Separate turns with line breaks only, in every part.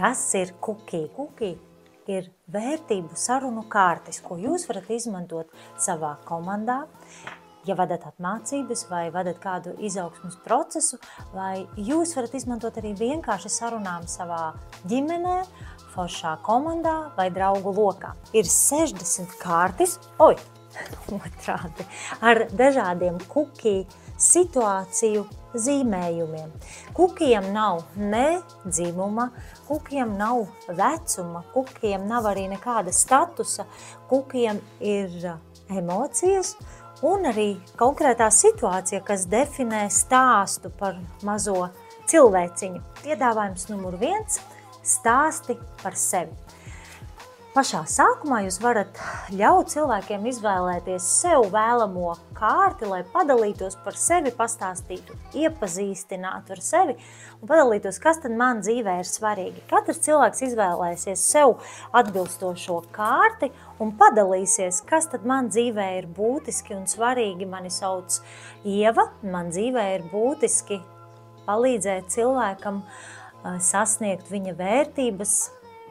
Kas ir kuki? Kuki ir vērtību sarunu kārtis, ko jūs varat izmantot savā komandā, ja vadat apmācības vai vadat kādu izaugsmes procesu, vai jūs varat izmantot arī vienkārši sarunām savā ģimenē, foršā komandā vai draugu lokā. Ir 60 kārtis, otrādi, ar dažādiem kuki situāciju zīmējumiem. Kukijam nav ne dzimuma, kukijam nav vecuma, kukijam nav arī nekāda statusa, kukijam ir emocijas un arī konkrētā situācija, kas definē stāstu par mazo cilvēciņu. Piedāvājums numur 1 – stāsti par sevi. Pašā sākumā jūs varat ļaut cilvēkiem izvēlēties sev vēlamo kārti, lai padalītos par sevi, pastāstītu, iepazīstinātu ar sevi un padalītos, kas tad man dzīvē ir svarīgi. Katrs cilvēks izvēlēsies sev atbilstošo kārti un padalīsies, kas tad man dzīvē ir būtiski un svarīgi. Mani sauc Ieva, man dzīvē ir būtiski palīdzēt cilvēkam sasniegt viņa vērtības,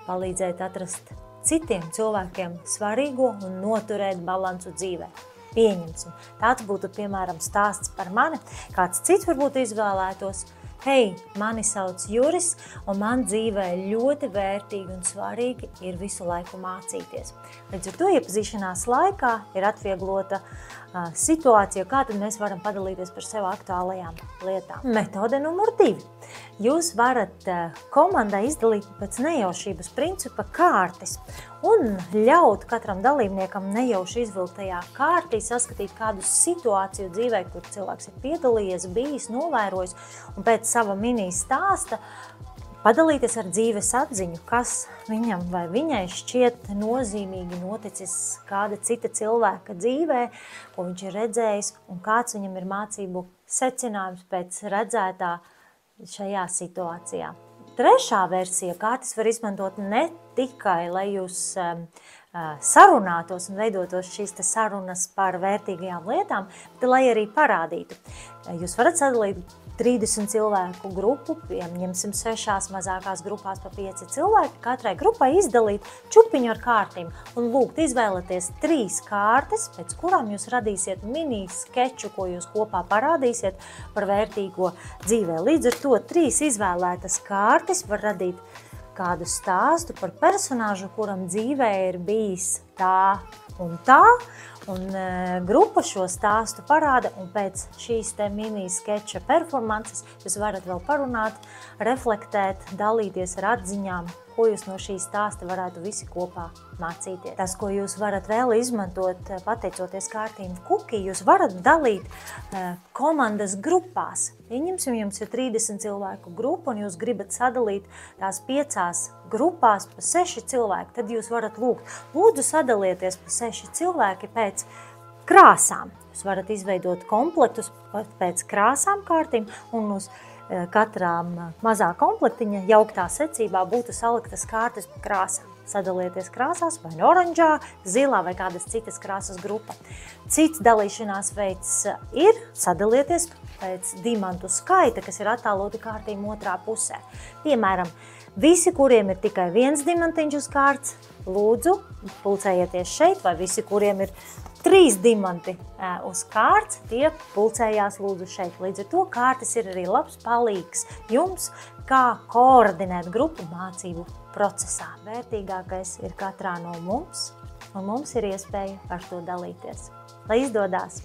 palīdzēt atrast citiem cilvēkiem svarīgo un noturēt balansu dzīvē. Pieņemsim. Tāds būtu, piemēram, stāsts par mani. Kāds cits varbūt izvēlētos: hei, mani sauc Juris, un man dzīvē ļoti vērtīgi un svarīgi ir visu laiku mācīties. Līdz ar to iepazīšanās laikā ir atvieglota situācija, kā tad mēs varam padalīties par sev aktuālajām lietām. Metode numur 2. Jūs varat komandai izdalīt pēc nejaušības principa kārtis un ļaut katram dalībniekam nejauši izvilktajā kārtī saskatīt kādu situāciju dzīvē, kur cilvēks ir piedalījies, bijis, novērojis, un pēc sava mini stāsta padalīties ar dzīves atziņu, kas viņam vai viņai šķiet nozīmīgi noticis kāda cita cilvēka dzīvē, ko viņš ir redzējis un kāds viņam ir mācību secinājums pēc redzētā šajā situācijā. Trešā versija kārtis var izmantot ne tikai, lai jūs sarunātos un veidotos šīs sarunas par vērtīgajām lietām, bet lai arī parādītu. Jūs varat sadalīt 30 cilvēku grupu, ņemsim 6 mazākās grupās pa 5 cilvēki, katrai grupai izdalīt čupiņu ar kārtīm un lūgt izvēlēties 3 kārtas, pēc kurām jūs radīsiet mini skeču, ko jūs kopā parādīsiet par vērtīgo dzīvē. Līdz ar to 3 izvēlētas kārtas var radīt kādu stāstu par personāžu, kuram dzīvē ir bijis tā un tā, un grupa šo stāstu parāda, un pēc šīs mini skeča performances jūs varat vēl parunāt, reflektēt, dalīties ar atziņām, ko jūs no šī stāsta varētu visi kopā mācīties. Tas, ko jūs varat vēl izmantot, pateicoties kārtīm kuki, jūs varat dalīt komandas grupās. Ieņemsim, jums ir 30 cilvēku grupa, un jūs gribat sadalīt tās 5 grupās pa 6 cilvēki, tad jūs varat lūgt, lūdzu sadalieties pa 6 cilvēki pēc krāsām. Jūs varat izveidot komplektus pēc krāsām kārtīm, un uz katrām mazā komplektiņa jauktā secībā būtu saliktas kārtas pa krāsām. Sadalieties krāsās, vai oranžā, zilā vai kādas citas krāsas grupa. Cits dalīšanās veids ir sadalieties pēc dimantu skaita, kas ir attēloti kārtīm otrā pusē. Piemēram, visi, kuriem ir tikai 1 dimantiņš uz kārts, lūdzu, pulcējieties šeit, vai visi, kuriem ir 3 dimanti uz kārts, tie pulcējās lūdzu šeit. Līdz ar to kārtas ir arī labs palīgs jums, kā koordinēt grupu mācību procesā. Vērtīgākais ir katrā no mums, un mums ir iespēja ar to dalīties. Lai izdodās!